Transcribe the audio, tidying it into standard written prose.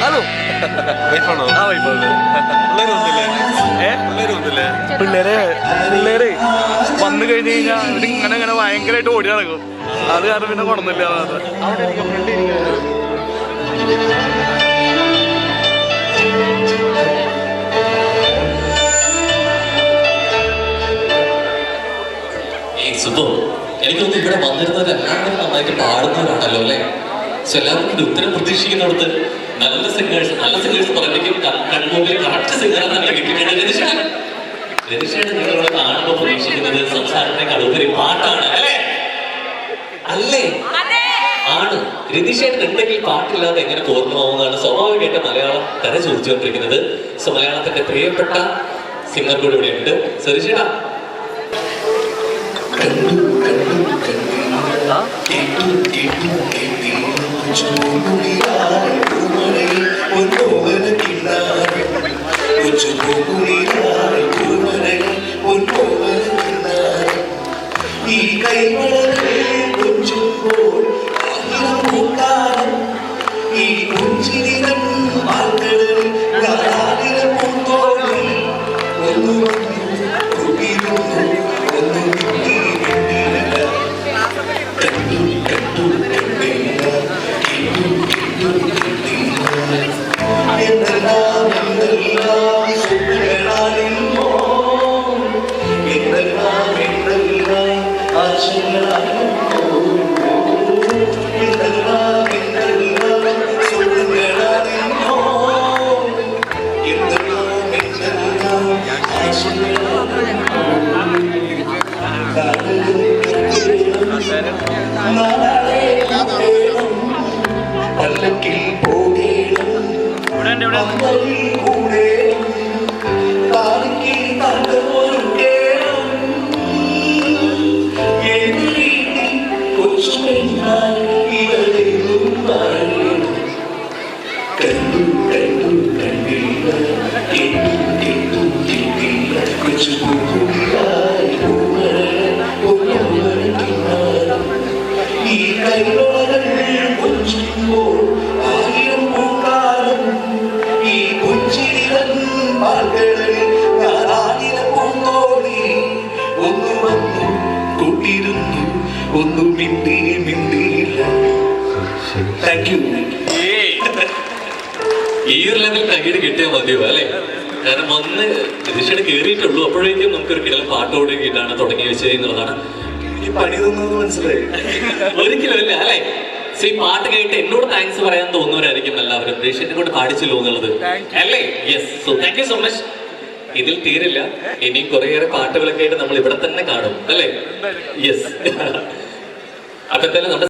Hello പിള്ളേര് വന്നു കഴിഞ്ഞ് കഴിഞ്ഞാൽ ഇങ്ങനെ ഇങ്ങനെ ഭയങ്കരമായിട്ട് ഓടി നടക്കും. അത് കാരണം പിന്നെ കൊണ്ടുവന്നില്ല. എനിക്കൊന്നും ഇവിടെ വന്നിരുന്നത് എല്ലാവരും നന്നായിട്ട് പാടുന്നവരാണല്ലോ അല്ലേ? പക്ഷെ എല്ലാവർക്കും ഉത്തരം പ്രതീക്ഷിക്കുന്നിടത്ത് നല്ല സിംഗേഴ്സ് പറയുമ്പോഴേക്കും കൺമുമ്പിൽ കറക്റ്റ് സിംഗർ തന്നെ കിട്ടിയിട്ടുണ്ട്. രതീഷേണ് നിങ്ങളിവിടെ കാണുമ്പോൾ പ്രതീക്ഷിക്കുന്നത് സംസാരത്തിനേക്കാൾ ഉപരി പാട്ടാണ് അല്ലേ? അല്ലേ? ആണ്. രതീഷേണ് ഉണ്ടെങ്കിൽ പാട്ടില്ലാതെ എങ്ങനെ പൂർണ്ണമാവുന്നതാണ് സ്വാഭാവികമായിട്ട് മലയാളം കര ചോദിച്ചുകൊണ്ടിരിക്കുന്നത്. സോ മലയാളത്തിന്റെ പ്രിയപ്പെട്ട സിംഗർ കൂടെ ഇവിടെയുണ്ട്. രതീഷേടാ ഈ കൈവളരെ കൊഞ്ചുമ്പോൾ ഈ കൊഞ്ചിരിതം ആളുകളിൽ പൂന്തോന്നി ഒന്നു കുട്ടിയിരുന്നു ഒന്നു പല്ലക്കിൽ പോകേണം കാലിക്ക് തന്നൊരു കേളം കൊച്ചുമെന്നാൽ ഇവരെയും കണ്ടു കണ്ടു കണ്ടില്ല കേട്ടു കേട്ടില്ല കൊച്ചു ഈ കൈവളകൾ കൊഞ്ചുമ്പോൾ ആയിരം പൂക്കാലം ഈ കൊച്ചിരിതൻ പാൽകളിൽ ഞാനായിര പൂന്തോടി ഒന്നു വന്നു കൂട്ടിയിരുന്നു ഒന്നു മിണ്ടിയില്ല. Thank you. ഈ ഒരു ലെവൽ കൈയ്യടി കിട്ടിയാൽ മതിയോ അല്ലേ? കാരണം ഒന്ന് രതീഷേട് കയറിയിട്ടുള്ളൂ, അപ്പോഴേക്കും നമുക്കൊരു കിടൽ പാട്ടോട് കിട്ടാണ് തുടങ്ങി വെച്ചത് എന്നുള്ളതാണ്. ഈ പണി തന്നത് മനസ്സിലായി. ഒരിക്കലും അല്ലേ അല്ലേ? ഈ പാട്ട് കേട്ട് എന്നോട് താങ്ക്സ് പറയാൻ തോന്നുന്നവരായിരിക്കും എല്ലാവരും. രതീഷേനെ കൊണ്ട് പാടിച്ചല്ലോ എന്നുള്ളത് അല്ലേ? Yes. So thank you so much. ഇതിൽ തീരില്ല, ഇനിയും കുറേയേറെ പാട്ടുകളൊക്കെ ആയിട്ട് നമ്മൾ ഇവിടെ തന്നെ കാണും അല്ലേ? യെസ്. അപ്പൊ എന്തായാലും നമ്മുടെ